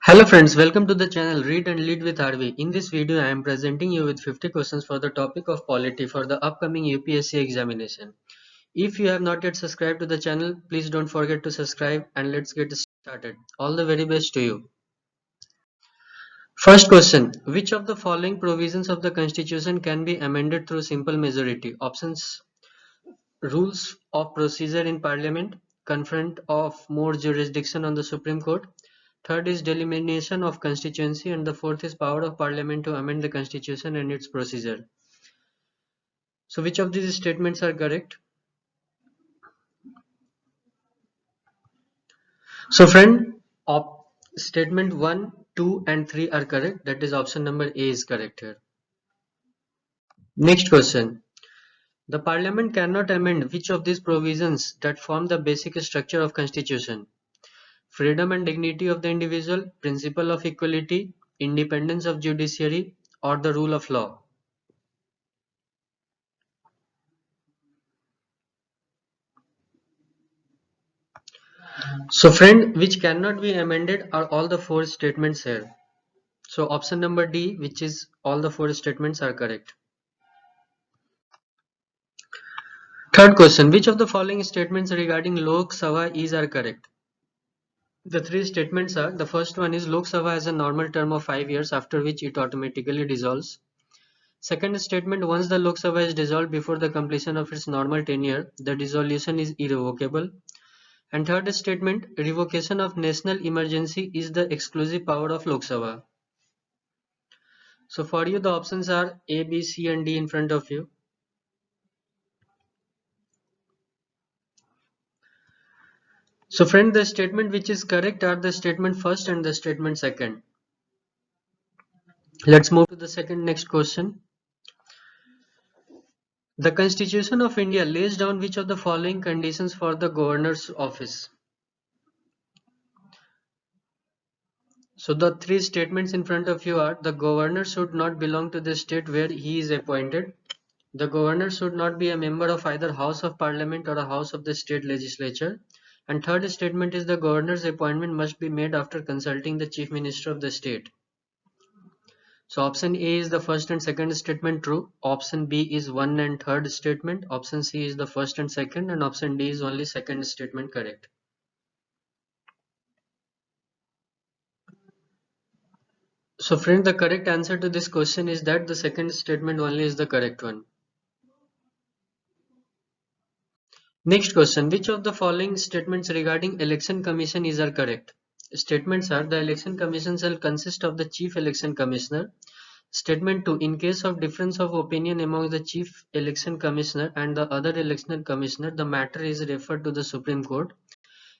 Hello friends, welcome to the channel Read and Lead with RV. In this video, I am presenting you with 50 questions for the topic of polity for the upcoming UPSC examination. If you have not yet subscribed to the channel, please don't forget to subscribe and let's get started. All the very best to you. First question, which of the following provisions of the Constitution can be amended through simple majority? Options: rules of procedure in Parliament, conference of more jurisdiction on the Supreme Court. Third is delimitation of constituency, and the fourth is power of Parliament to amend the Constitution and its procedure. So which of these statements are correct? So friend, statement 1, 2 and 3 are correct. That is option number A is correct here. Next question. The Parliament cannot amend which of these provisions that form the basic structure of Constitution? Freedom and dignity of the individual, principle of equality, independence of judiciary, or the rule of law? So friend, which cannot be amended are all the four statements here. So option number D, which is all the four statements are correct. Third question, which of the following statements regarding Lok Sabha is are correct? The three statements are, the first one is Lok Sabha has a normal term of 5 years after which it automatically dissolves. Second statement, once the Lok Sabha is dissolved before the completion of its normal tenure, the dissolution is irrevocable. And third statement, revocation of national emergency is the exclusive power of Lok Sabha. So for you the options are A, B, C and D in front of you. So friend, the statement which is correct are the statement first and the statement second. Let's move to the second next question. The Constitution of India lays down which of the following conditions for the governor's office? So the three statements in front of you are, the governor should not belong to the state where he is appointed. The governor should not be a member of either House of Parliament or a House of the state legislature. And third statement is the governor's appointment must be made after consulting the chief minister of the state. So option A is the first and second statement true. Option B is one and third statement. Option C is the first and second, and option D is only second statement correct. So friend, the correct answer to this question is that the second statement only is the correct one. Next question, which of the following statements regarding election commission is are correct? Statements are, the election commission shall consist of the chief election commissioner. Statement 2, in case of difference of opinion among the chief election commissioner and the other election commissioner, the matter is referred to the Supreme Court.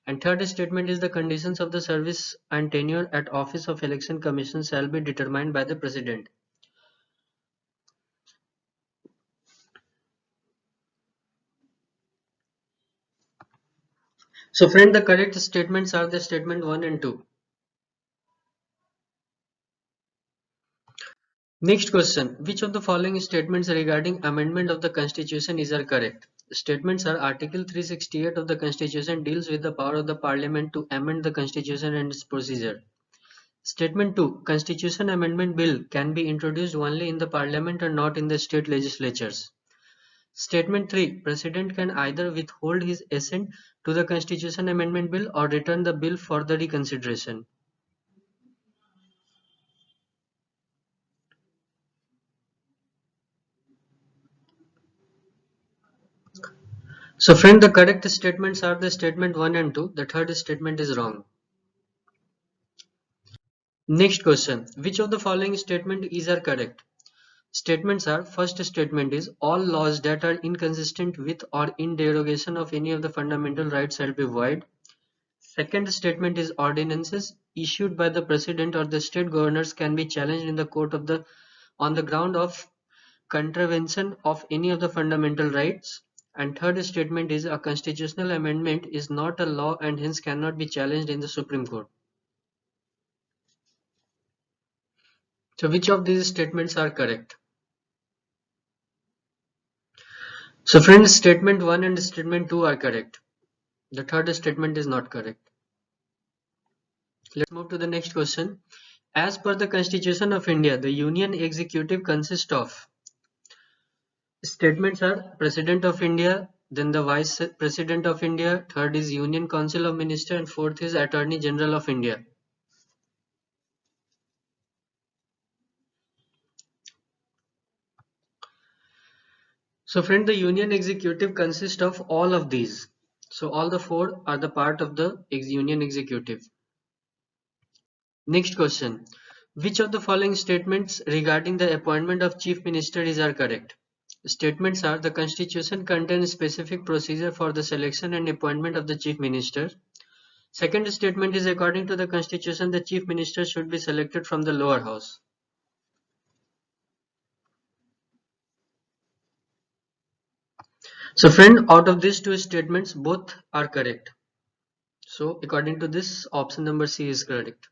And third statement is, the conditions of the service and tenure at office of election commission shall be determined by the president. So friend, the correct statements are the statement 1 and 2. Next question, which of the following statements regarding amendment of the constitution is are correct? Statements are, article 368 of the constitution deals with the power of the parliament to amend the constitution and its procedure. Statement 2, constitution amendment bill can be introduced only in the parliament and not in the state legislatures. Statement 3, president can either withhold his assent to the constitution amendment bill or return the bill for the reconsideration. So friend, the correct statements are the statement 1 and 2. The third statement is wrong. Next question, which of the following statement is are correct? Statements are, first statement is, all laws that are inconsistent with or in derogation of any of the fundamental rights shall be void. Second statement is, ordinances issued by the president or the state governors can be challenged in the court of the on the ground of contravention of any of the fundamental rights. And third statement is, a constitutional amendment is not a law and hence cannot be challenged in the Supreme Court. So which of these statements are correct? So friends, statement 1 and statement 2 are correct. The third statement is not correct. Let's move to the next question. As per the Constitution of India, the Union Executive consists of statements are President of India, then the Vice President of India, third is Union Council of Ministers, and fourth is Attorney General of India. So friend, the Union Executive consists of all of these. So all the four are the part of the Union Executive. Next question. Which of the following statements regarding the appointment of Chief Minister are correct? Statements are the Constitution contains specific procedure for the selection and appointment of the Chief Minister. Second statement is according to the Constitution, the Chief Minister should be selected from the lower house. So friend, out of these two statements, both are correct. So according to this, option number C is correct.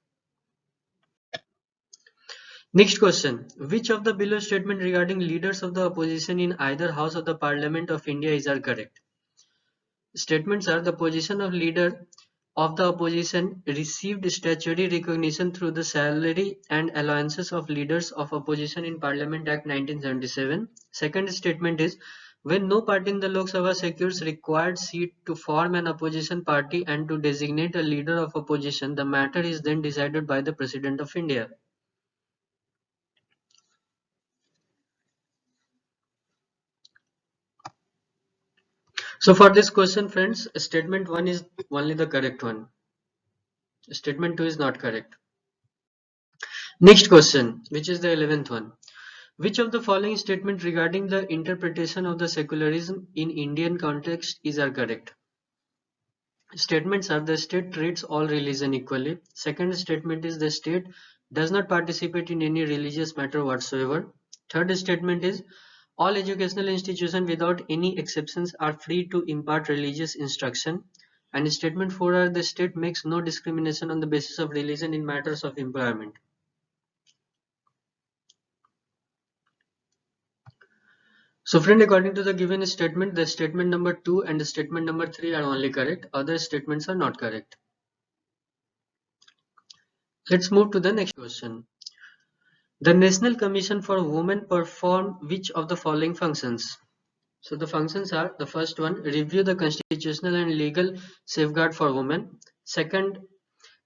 Next question. Which of the below statement regarding leaders of the opposition in either house of the Parliament of India are correct? Statements are the position of leader of the opposition received statutory recognition through the salary and allowances of leaders of opposition in Parliament Act 1977. Second statement is when no party in the Lok Sabha secures required seat to form an opposition party and to designate a leader of opposition, the matter is then decided by the President of India. So for this question, friends, statement 1 is only the correct one. Statement 2 is not correct. Next question, which is the 11th one. Which of the following statement regarding the interpretation of the secularism in Indian context are correct? Statements are the state treats all religion equally. Second statement is the state does not participate in any religious matter whatsoever. Third statement is all educational institutions without any exceptions are free to impart religious instruction. And statement 4 are the state makes no discrimination on the basis of religion in matters of employment. So friend, according to the given statement, the statement number 2 and the statement number 3 are only correct. Other statements are not correct. Let's move to the next question. The National Commission for Women perform which of the following functions? So the functions are the first one, review the constitutional and legal safeguard for women. Second,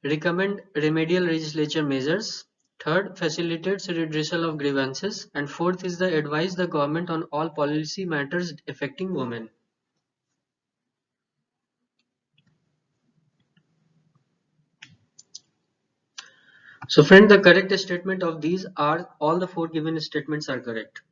recommend remedial legislature measures. Third, facilitates redressal of grievances. And fourth is the advise the government on all policy matters affecting women. So friend, the correct statement of these are all the four given statements are correct.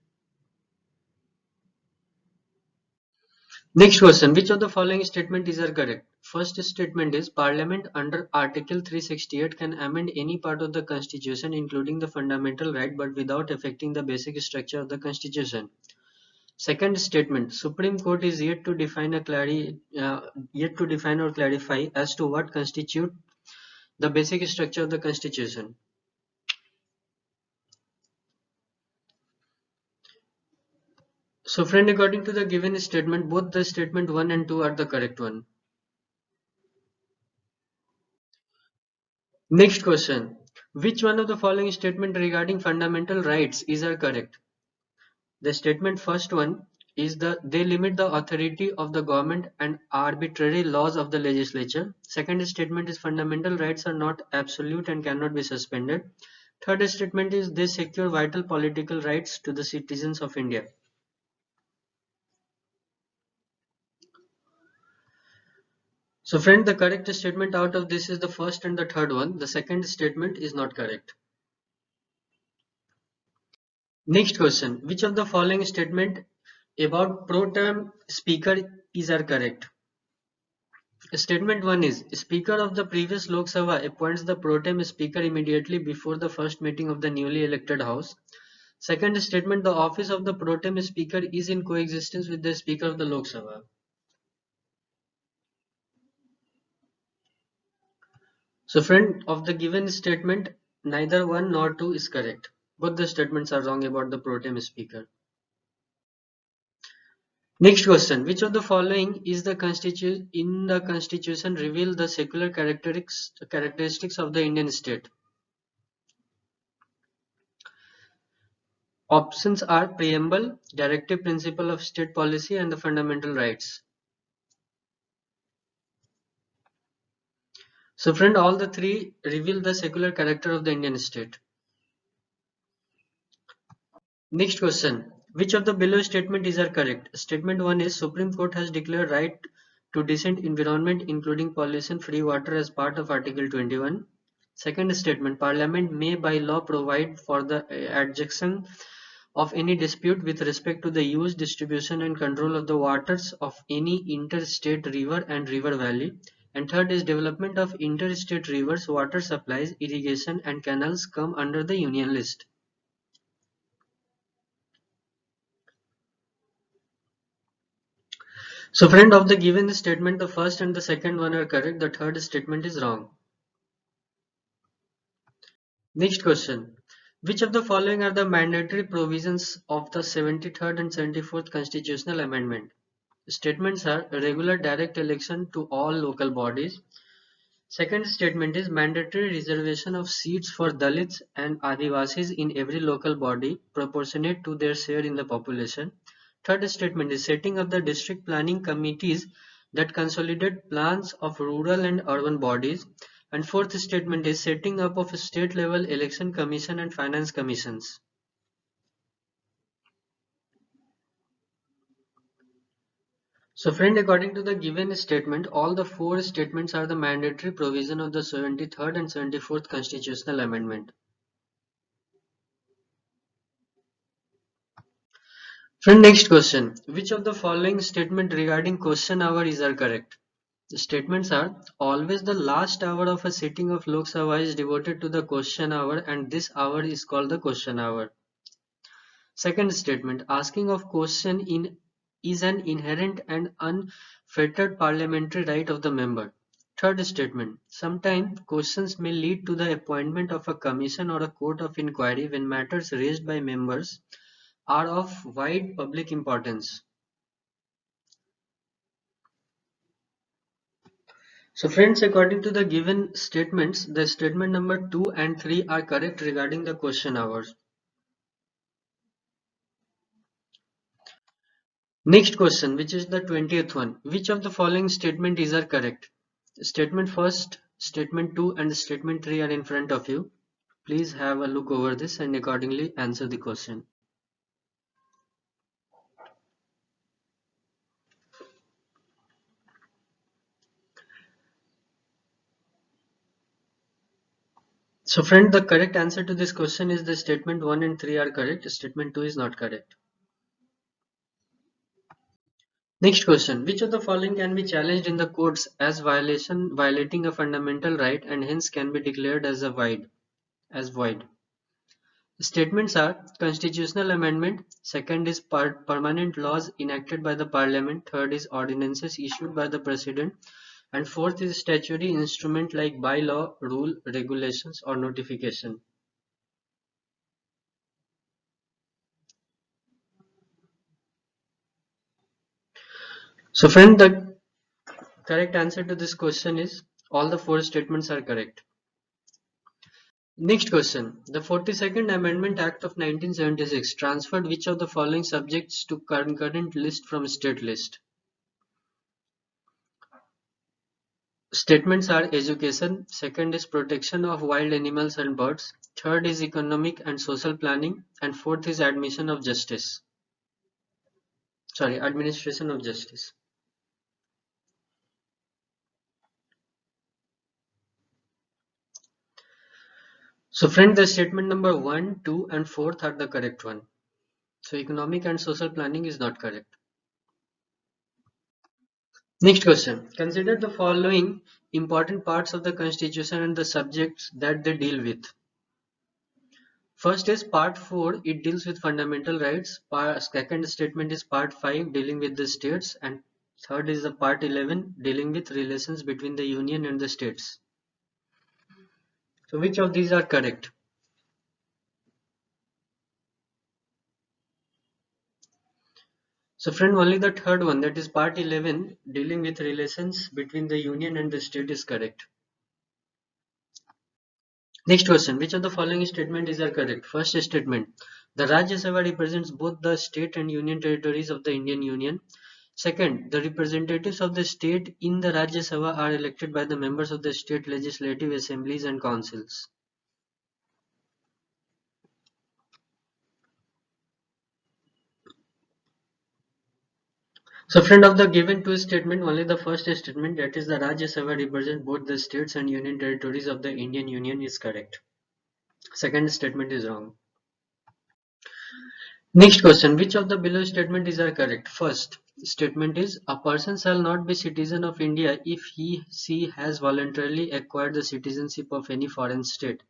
Next question, which of the following statement is correct? First statement is Parliament under Article 368 can amend any part of the Constitution including the fundamental right but without affecting the basic structure of the Constitution. Second statement, Supreme Court is yet to define or clarify as to what constitute the basic structure of the Constitution. So friend, according to the given statement, both the statement 1 and 2 are the correct one. Next question. Which one of the following statement regarding fundamental rights is correct? The statement first one is they limit the authority of the government and arbitrary laws of the legislature. Second statement is fundamental rights are not absolute and cannot be suspended. Third statement is they secure vital political rights to the citizens of India. So friend, the correct statement out of this is the first and the third one. The second statement is not correct. Next question. Which of the following statement about pro tem speaker is correct? Statement 1 is Speaker of the previous Lok Sabha appoints the pro tem speaker immediately before the first meeting of the newly elected house. Second statement, the office of the pro tem speaker is in coexistence with the speaker of the Lok Sabha. So friend, of the given statement, neither 1 nor 2 is correct. Both the statements are wrong about the pro tem speaker. Next question. Which of the following is the in the constitution reveal the secular characteristics of the Indian state? Options are preamble, directive principle of state policy, and the fundamental rights. So friend, all the three reveal the secular character of the Indian state. Next question. Which of the below statement is correct? Statement 1 is Supreme Court has declared right to decent environment including pollution free water as part of Article 21. Second statement, Parliament may by law provide for the adjudication of any dispute with respect to the use, distribution and control of the waters of any interstate river and river valley. And third is development of interstate rivers, water supplies, irrigation and canals come under the union list. So friend, of the given statement, the first and the second one are correct, the third statement is wrong. Next question. Which of the following are the mandatory provisions of the 73rd and 74th constitutional amendment? Statements are regular direct election to all local bodies. Second statement is mandatory reservation of seats for Dalits and Adivasis in every local body proportionate to their share in the population. Third statement is setting up the district planning committees that consolidate plans of rural and urban bodies. And fourth statement is setting up of a state level election commission and finance commissions. So friend, according to the given statement, all the four statements are the mandatory provision of the 73rd and 74th constitutional amendment. Friend, next question. Which of the following statement regarding question hour is correct? The statements are always the last hour of a sitting of Lok Sabha is devoted to the question hour and this hour is called the question hour. Second statement, asking of question is an inherent and unfettered parliamentary right of the member. Third statement, sometimes questions may lead to the appointment of a commission or a court of inquiry when matters raised by members are of wide public importance. So friends, according to the given statements, the statement number 2 and 3 are correct regarding the question hours. Next question, which is the 20th one. Which of the following statement is correct? Statement first, statement 2 and statement 3 are in front of you. Please have a look over this and accordingly answer the question. So friend, the correct answer to this question is the statement 1 and 3 are correct. Statement 2 is not correct. Next question. Which of the following can be challenged in the courts as violating a fundamental right and hence can be declared as void? Statements are constitutional amendment, second is permanent laws enacted by the parliament, third is ordinances issued by the president, and fourth is statutory instrument like bylaw, rule, regulations or notification. So friend, the correct answer to this question is all the four statements are correct. Next question. The 42nd Amendment Act of 1976 transferred which of the following subjects to concurrent list from state list? Statements are education, second is protection of wild animals and birds, third is economic and social planning, and fourth is administration of justice. So friend, the statement number 1, 2 and 4 are the correct one. So economic and social planning is not correct. Next question. Consider the following important parts of the constitution and the subjects that they deal with. First is part 4, it deals with fundamental rights. Second statement is part 5 dealing with the states, and third is the part 11 dealing with relations between the union and the states. So which of these are correct? So friend, only the third one, that is part 11, dealing with relations between the union and the state, is correct. Next question, which of the following statement is correct? First statement, the Rajya Sabha represents both the state and union territories of the Indian Union. Second, the representatives of the state in the Rajya Sabha are elected by the members of the state legislative assemblies and councils. So friend, of the given two statement, only the first statement, that is the Rajya Sabha represents both the states and union territories of the Indian Union, is correct. Second statement is wrong. Next question, which of the below statement is correct? First statement is, a person shall not be citizen of India if she has voluntarily acquired the citizenship of any foreign state.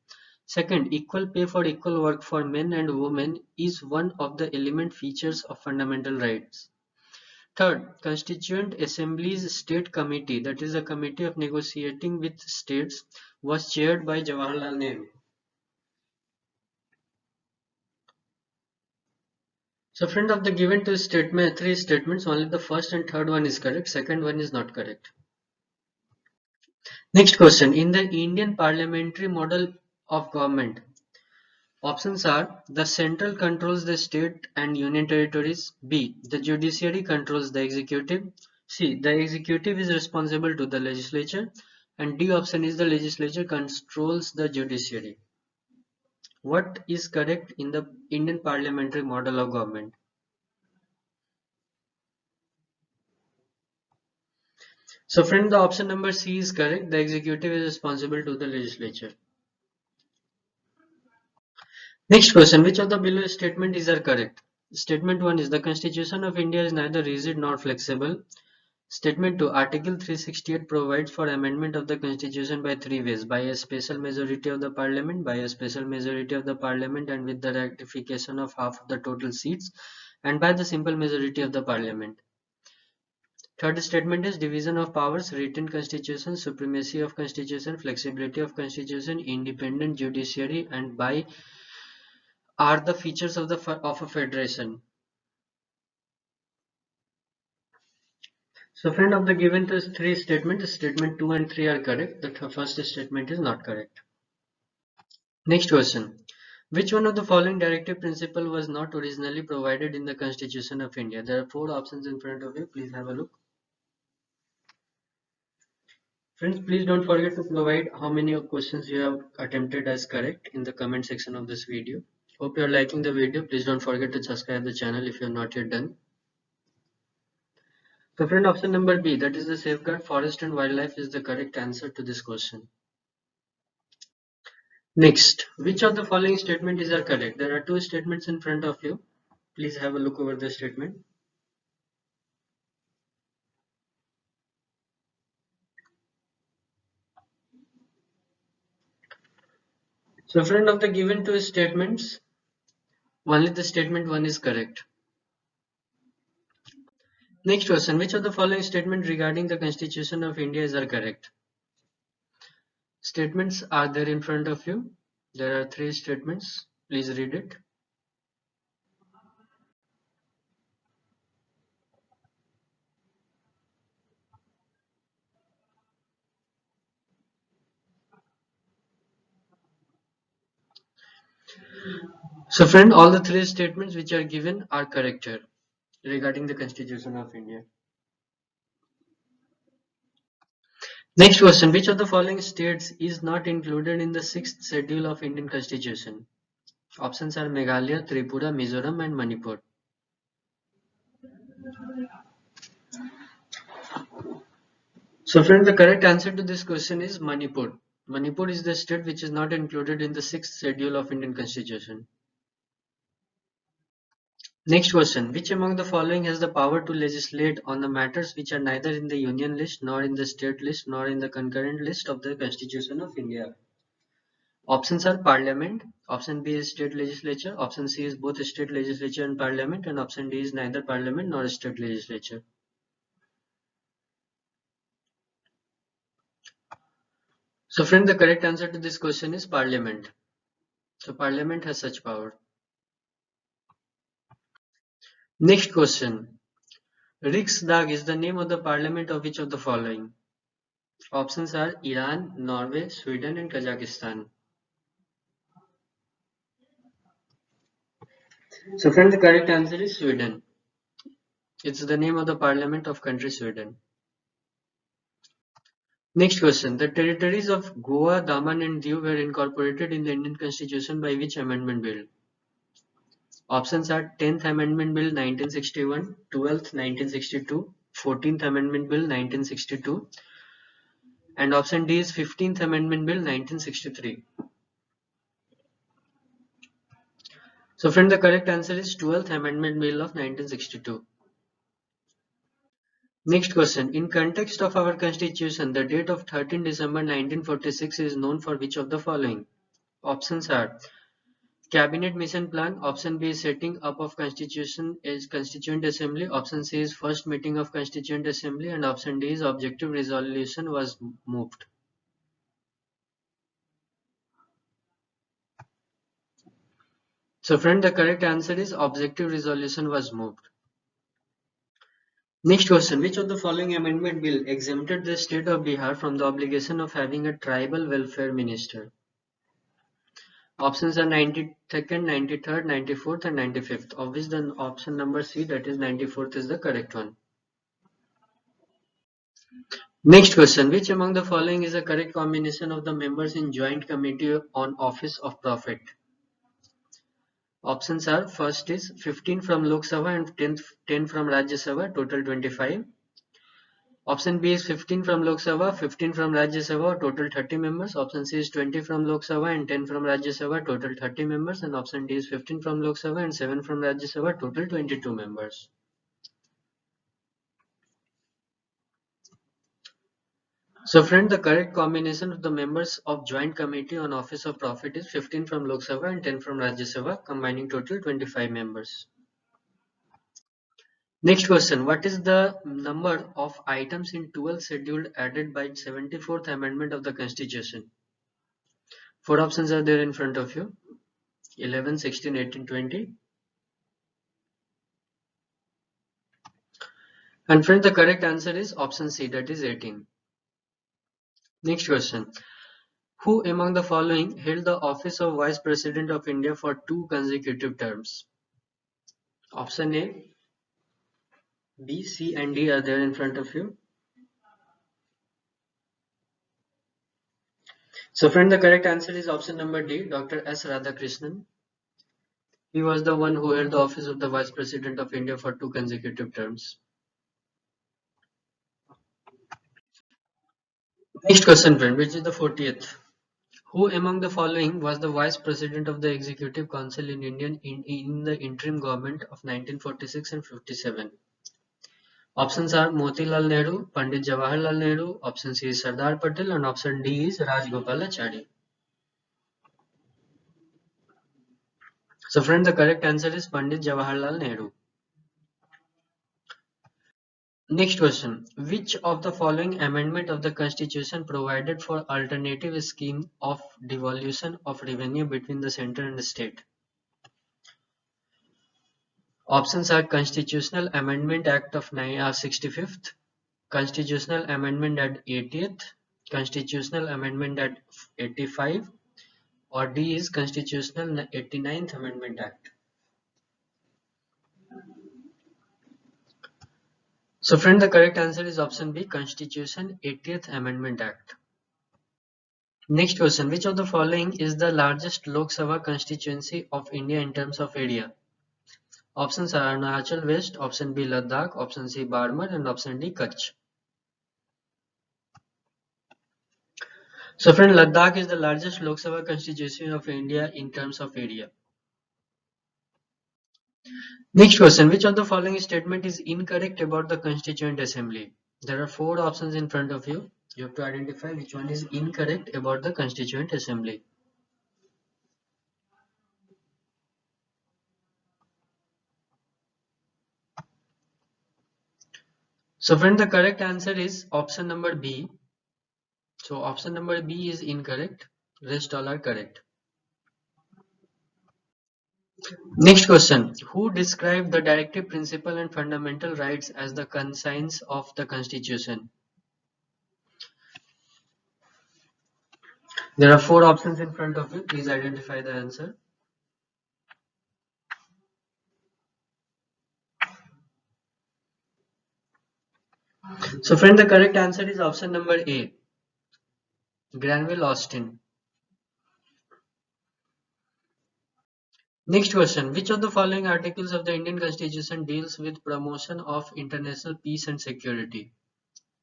Second, equal pay for equal work for men and women is one of the element features of fundamental rights. Third, Constituent Assembly's State Committee, that is a committee of negotiating with states, was chaired by Jawaharlal Nehru. So friend, of the given two statement, three statements, only the first and third one is correct, second one is not correct. Next question, in the Indian parliamentary model of government, options are, the central controls the state and union territories, B, the judiciary controls the executive, C, the executive is responsible to the legislature, and D option is, the legislature controls the judiciary. What is correct in the Indian parliamentary model of government? So friend, the option number C is correct. The executive is responsible to the legislature. Next question, which of the below statement is correct? Statement 1 is, the Constitution of India is neither rigid nor flexible. Statement 2, Article 368 provides for amendment of the Constitution by three ways: by a special majority of the Parliament, by a special majority of the Parliament and with the ratification of half of the total seats, and by the simple majority of the Parliament. Third statement is, division of powers, written constitution, supremacy of constitution, flexibility of constitution, independent judiciary, and by are the features of a federation. So friend, of the given three statements, statement 2 and 3 are correct. The first statement is not correct. Next question. Which one of the following directive principle was not originally provided in the Constitution of India? There are four options in front of you. Please have a look. Friends, please don't forget to provide how many questions you have attempted as correct in the comment section of this video. Hope you are liking the video. Please don't forget to subscribe the channel if you have not yet done. So friend, option number B, that is the safeguard forest and wildlife, is the correct answer to this question. Next, which of the following statement is correct? There are two statements in front of you. Please have a look over the statement. So friend, of the given two statements, only the statement 1 is correct. Next question, which of the following statement regarding the Constitution of India is correct? Statements are there in front of you. There are three statements. Please read it. So friend, all the three statements which are given are correct here regarding the Constitution of India. Next question, which of the following states is not included in the 6th schedule of Indian Constitution? Options are Meghalaya, Tripura, Mizoram and Manipur. So friend, the correct answer to this question is Manipur. Manipur is the state which is not included in the 6th schedule of Indian Constitution. Next question, which among the following has the power to legislate on the matters which are neither in the union list, nor in the state list, nor in the concurrent list of the Constitution of India? Options are Parliament, option B is state legislature, option C is both state legislature and parliament, and option D is neither parliament nor state legislature. So friend, the correct answer to this question is Parliament. So Parliament has such power. Next question. Riksdag is the name of the parliament of which of the following? Options are Iran, Norway, Sweden and Kazakhstan. So friend, the correct answer is Sweden. It's the name of the parliament of country Sweden. Next question. The territories of Goa, Daman and Diu were incorporated in the Indian Constitution by which amendment bill? Options are 10th Amendment Bill 1961, 12th 1962, 14th Amendment Bill 1962 and option D is 15th Amendment Bill 1963. So friend, the correct answer is 12th Amendment Bill of 1962. Next question. In context of our constitution, the date of 13 December 1946 is known for which of the following? Options are Cabinet Mission Plan, option B is setting up of Constitution is Constituent Assembly, option C is first meeting of Constituent Assembly and option D is objective resolution was moved. So friend, the correct answer is objective resolution was moved. Next question. Which of the following amendment bill exempted the state of Bihar from the obligation of having a tribal welfare minister? Options are 92nd, 93rd, 94th and 95th. Of which the option number C, that is 94th, is the correct one. Next question. Which among the following is the correct combination of the members in Joint Committee on Office of Prophet? Options are first is 15 from Lok Sabha and 10 from Rajya Sabha, total 25. Option B is 15 from Lok Sabha, 15 from Rajya Sabha, total 30 members. Option C is 20 from Lok Sabha and 10 from Rajya Sabha, total 30 members. And option D is 15 from Lok Sabha and 7 from Rajya Sabha, total 22 members. So friend, the correct combination of the members of Joint Committee on Office of Prophet is 15 from Lok Sabha and 10 from Rajya Sabha, combining total 25 members. Next question. What is the number of items in 12th schedule added by 74th Amendment of the Constitution? Four options are there in front of you. 11, 16, 18, 20. And friend, the correct answer is option C, that is 18. Next question. Who among the following held the office of Vice President of India for 2 consecutive terms? Option A, B, C and D are there in front of you. So friend, the correct answer is option number D, Dr. S. Radhakrishnan. He was the one who held the office of the Vice President of India for 2 consecutive terms. Next question friend, which is the 40th. Who among the following was the Vice President of the Executive Council in the interim government of 1946 and 57? Options are Motilal Nehru, Pandit Jawaharlal Nehru, option C is Sardar Patel and option D is Rajgopalachari. So friend, the correct answer is Pandit Jawaharlal Nehru. Next question. Which of the following amendment of the Constitution provided for alternative scheme of devolution of revenue between the center and the state? Options are Constitutional Amendment Act of 65th, Constitutional Amendment at 80th, Constitutional Amendment at 85, or D is Constitutional 89th Amendment Act. So friend, the correct answer is option B, Constitution 80th Amendment Act. Next question. Which of the following is the largest Lok Sabha constituency of India in terms of area? Options are Arunachal West, option B Ladakh, option C Barmer and option D Kutch. So friend, Ladakh is the largest Lok Sabha constituency of India in terms of area. Next question. Which of the following statement is incorrect about the Constituent Assembly? There are 4 options in front of you. You have to identify which one is incorrect about the Constituent Assembly. So friend, the correct answer is option number B. So option number B is incorrect. Rest all are correct. Next question. Who described the directive principle and fundamental rights as the conscience of the Constitution? There are four options in front of you. Please identify the answer. So friend, the correct answer is option number A, Granville Austin. Next question. Which of the following articles of the Indian Constitution deals with promotion of international peace and security?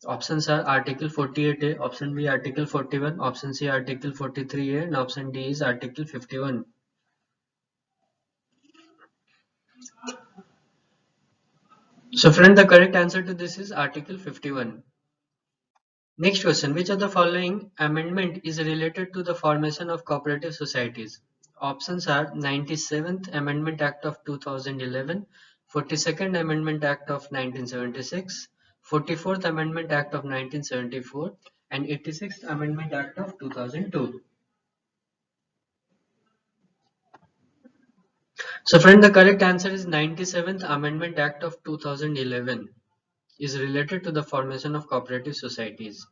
Options are Article 48A, option B Article 41, option C Article 43A, and option D is Article 51. So friend, the correct answer to this is Article 51. Next question. Which of the following amendment is related to the formation of cooperative societies? Options are 97th Amendment Act of 2011, 42nd Amendment Act of 1976, 44th Amendment Act of 1974, and 86th Amendment Act of 2002. So friend, the correct answer is 97th Amendment Act of 2011 is related to the formation of cooperative societies.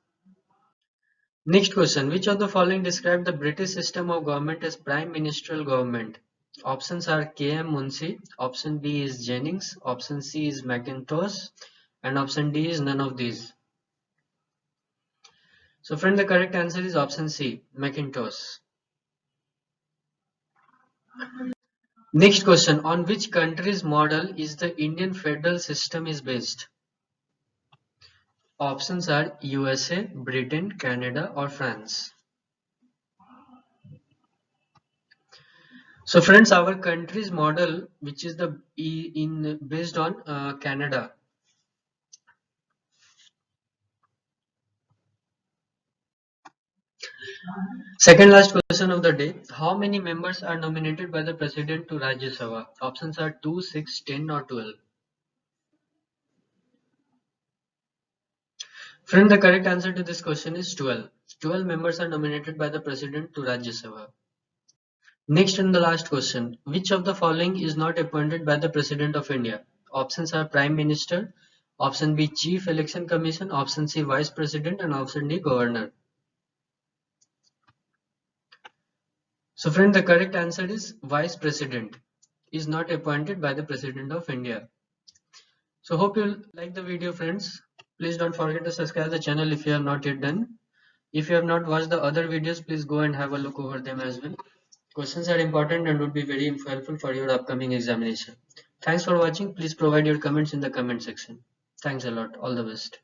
Next question. Which of the following describe the British system of government as prime ministerial government? Options are K.M. Munshi, option B is Jennings, option C is Mackintosh, and option D is none of these. So friend, the correct answer is option C, Mackintosh. Next question. On which country's model is the Indian federal system is based? Options are USA, Britain, Canada, or France. So friends, our country's model, which is the based on Canada. Second last question of the day. How many members are nominated by the President to Rajya Sabha? Options are 2, 6, 10 or 12. Friend, the correct answer to this question is 12. 12 members are nominated by the President to Rajya Sabha. Next and the last question. Which of the following is not appointed by the President of India? Options are Prime Minister, option B Chief Election Commission, option C Vice President, and option D Governor. So friend, the correct answer is Vice President is not appointed by the President of India. So hope you like the video friends. Please don't forget to subscribe the channel if you have not yet done. If you have not watched the other videos, please go and have a look over them as well. Questions are important and would be very helpful for your upcoming examination. Thanks for watching. Please provide your comments in the comment section. Thanks a lot. All the best.